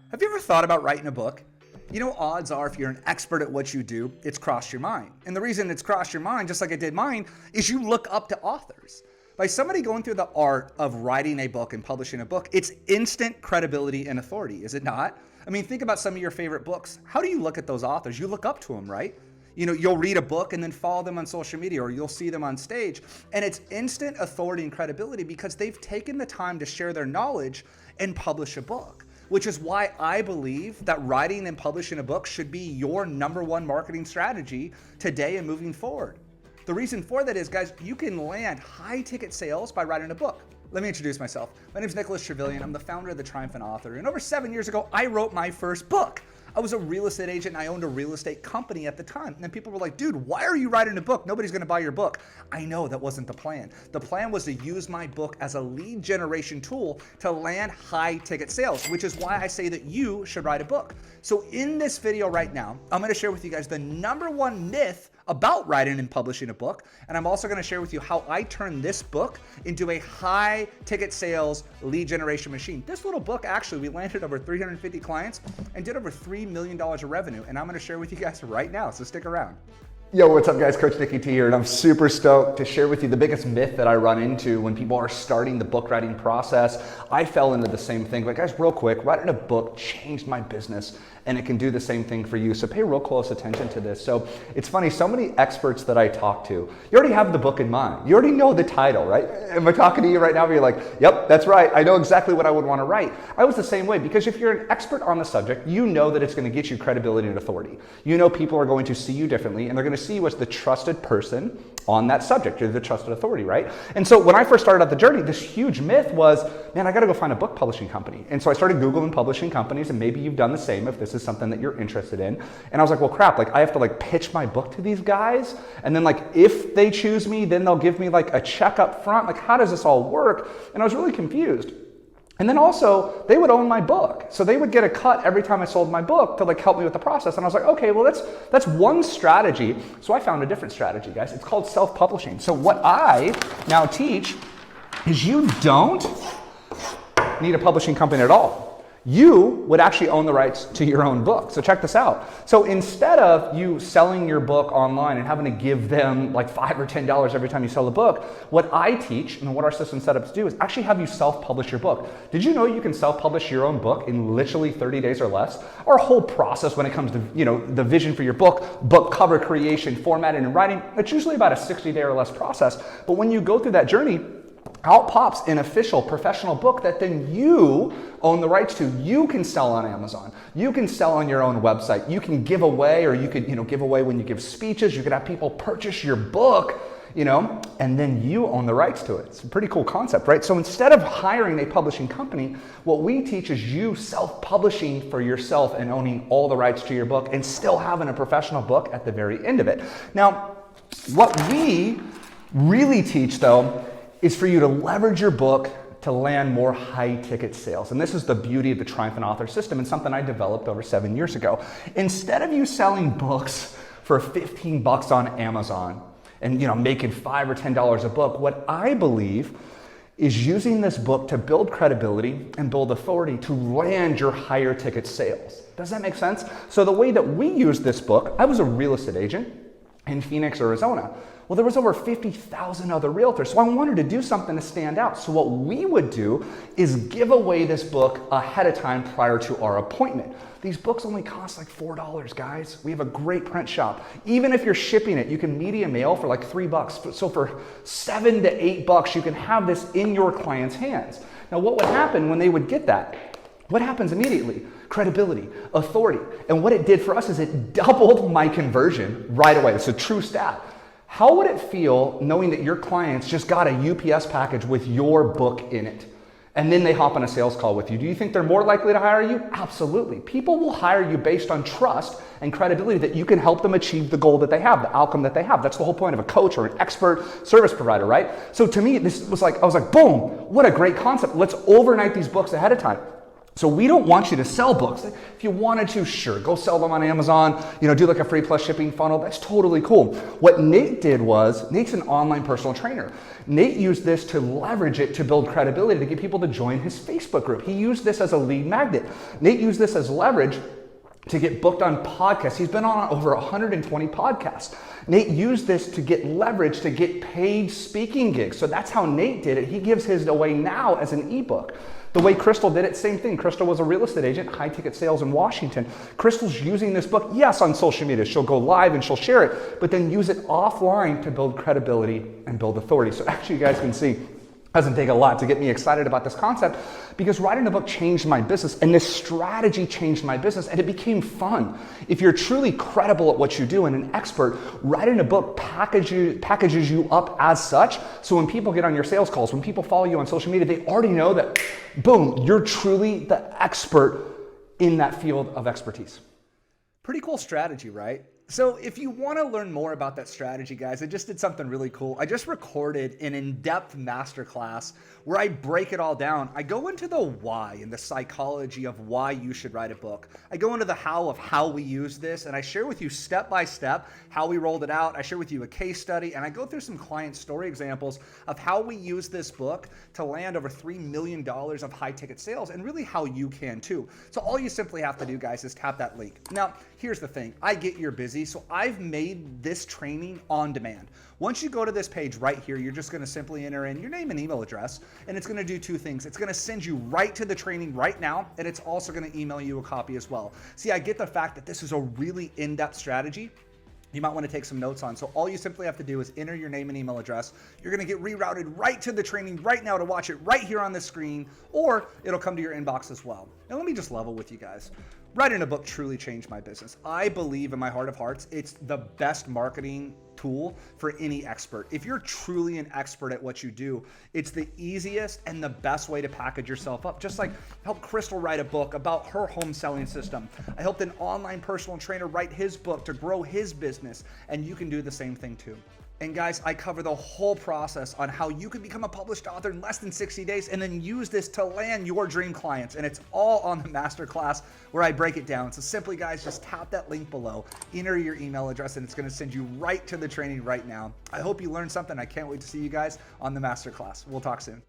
Have you ever thought about writing a book? You know, odds are if you're an expert at what you do, it's crossed your mind. And the reason it's crossed your mind, just like it did mine, is you look up to authors. By somebody going through the art of writing a book and publishing a book, it's instant credibility and authority, is it not? I mean, think about some of your favorite books. How do you look at those authors? You look up to them, right? You know, you'll read a book and then follow them on social media, or you'll see them on stage. And it's instant authority and credibility because they've taken the time to share their knowledge and publish a book. Which is why I believe that writing and publishing a book should be your number one marketing strategy today and moving forward. The reason for that is, guys, you can land high ticket sales by writing a book. Let me introduce myself. My name is Trevillian. I'm the founder of the Triumphant Author. And over 7 years ago, I wrote my first book. I was a real estate agent and I owned a real estate company at the time. And then people were like, dude, why are you writing a book? Nobody's gonna buy your book. I know that wasn't the plan. The plan was to use my book as a lead generation tool to land high ticket sales, which is why I say that you should write a book. So in this video right now, I'm gonna share with you guys the number one myth about writing and publishing a book. And I'm also gonna share with you how I turned this book into a high ticket sales lead generation machine. This little book, actually, we landed over 350 clients and did over $3 million of revenue. And I'm gonna share with you guys right now, so stick around. Yo, what's up guys? Coach Nicky T here, and I'm super stoked to share with you the biggest myth that I run into when people are starting the book writing process. I fell into the same thing, but guys, real quick, writing a book changed my business, and it can do the same thing for you. So pay real close attention to this. So it's funny, so many experts that I talk to, you already have the book in mind. You already know the title, right? Am I talking to you right now where you're like, yep, that's right. I know exactly what I would want to write. I was the same way, because if you're an expert on the subject, you know that it's going to get you credibility and authority. You know people are going to see you differently, and they're going to see you as the trusted person on that subject. You're the trusted authority, right? And so when I first started out the journey, this huge myth was, man, I got to go find a book publishing company. And so I started Googling publishing companies, and maybe you've done the same if this is something that you're interested in. And I was like, well, crap, like I have to like pitch my book to these guys. And then like, if they choose me, then they'll give me like a check up front. Like, how does this all work? And I was really confused. And then also, they would own my book. So they would get a cut every time I sold my book to like help me with the process. And I was like, okay, well, that's one strategy. So I found a different strategy, guys. It's called self-publishing. So what I now teach is you don't need a publishing company at all. You would actually own the rights to your own book. So check this out. So instead of you selling your book online and having to give them like $5 or $10 every time you sell a book, what I teach and what our system set up to do is actually have you self-publish your book. Did you know you can self-publish your own book in literally 30 days or less? Our whole process when it comes to, you know, the vision for your book cover creation, formatting, and writing, it's usually about a 60-day or less process. But when you go through that journey, out pops an official professional book that then you own the rights to. You can sell on Amazon. You can sell on your own website. You can give away, or you could, give away when you give speeches. You could have people purchase your book, and then you own the rights to it. It's a pretty cool concept, right? So instead of hiring a publishing company, what we teach is you self-publishing for yourself and owning all the rights to your book and still having a professional book at the very end of it. Now, what we really teach though is for you to leverage your book to land more high ticket sales. And this is the beauty of the Triumphant Author system, and something I developed over 7 years ago. Instead of you selling books for $15 on Amazon and making $5 or $10 a book, what I believe is using this book to build credibility and build authority to land your higher ticket sales. Does that make sense? So the way that we use this book, I was a real estate agent in Phoenix, Arizona. Well, there was over 50,000 other realtors, so I wanted to do something to stand out. So what we would do is give away this book ahead of time prior to our appointment. These books only cost like $4, guys. We have a great print shop. Even if you're shipping it, you can media mail for like $3. So for $7 to $8, you can have this in your client's hands. Now, what would happen when they would get that? What happens immediately? Credibility, authority. And what it did for us is it doubled my conversion right away. It's a true stat. How would it feel knowing that your clients just got a UPS package with your book in it, and then they hop on a sales call with you? Do you think they're more likely to hire you? Absolutely. People will hire you based on trust and credibility that you can help them achieve the goal that they have, the outcome that they have. That's the whole point of a coach or an expert service provider, right? So to me, this was like, I was like, boom, what a great concept. Let's overnight these books ahead of time. So we don't want you to sell books. If you wanted to, sure, go sell them on Amazon, do like a free plus shipping funnel. That's totally cool. What Nate did was, Nate's an online personal trainer. Nate used this to leverage it to build credibility, to get people to join his Facebook group. He used this as a lead magnet. Nate used this as leverage to get booked on podcasts. He's been on over 120 podcasts. Nate used this to get leverage to get paid speaking gigs. So that's how Nate did it. He gives his away now as an ebook. The way Crystal did it, same thing. Crystal was a real estate agent, high ticket sales in Washington. Crystal's using this book, yes, on social media. She'll go live and she'll share it, but then use it offline to build credibility and build authority. So actually you guys can see, it doesn't take a lot to get me excited about this concept, because writing a book changed my business, and this strategy changed my business, and it became fun. If you're truly credible at what you do and an expert, writing a book packages you up as such. So when people get on your sales calls, when people follow you on social media, they already know that, boom, you're truly the expert in that field of expertise. Pretty cool strategy, right? So if you want to learn more about that strategy, guys, I just did something really cool. I just recorded an in-depth masterclass where I break it all down. I go into the why and the psychology of why you should write a book. I go into the how of how we use this, and I share with you step by step how we rolled it out. I share with you a case study, and I go through some client story examples of how we use this book to land over $3 million of high ticket sales, and really how you can too. So all you simply have to do, guys, is tap that link. Now, here's the thing. I get you're busy, so I've made this training on demand. Once you go to this page right here, you're just going to simply enter in your name and email address, and it's going to do two things. It's going to send you right to the training right now, and it's also going to email you a copy as well. See, I get the fact that this is a really in-depth strategy you might want to take some notes on. So all you simply have to do is enter your name and email address. You're going to get rerouted right to the training right now to watch it right here on the screen, or it'll come to your inbox as well. Now let me just level with you guys. Writing a book truly changed my business. I believe in my heart of hearts, it's the best marketing tool for any expert. If you're truly an expert at what you do, it's the easiest and the best way to package yourself up. Just like help Crystal write a book about her home selling system. I helped an online personal trainer write his book to grow his business, and you can do the same thing too. And guys, I cover the whole process on how you can become a published author in less than 60 days and then use this to land your dream clients. And it's all on the masterclass where I break it down. So simply, guys, just tap that link below, enter your email address, and it's going to send you right to the training right now. I hope you learned something. I can't wait to see you guys on the masterclass. We'll talk soon.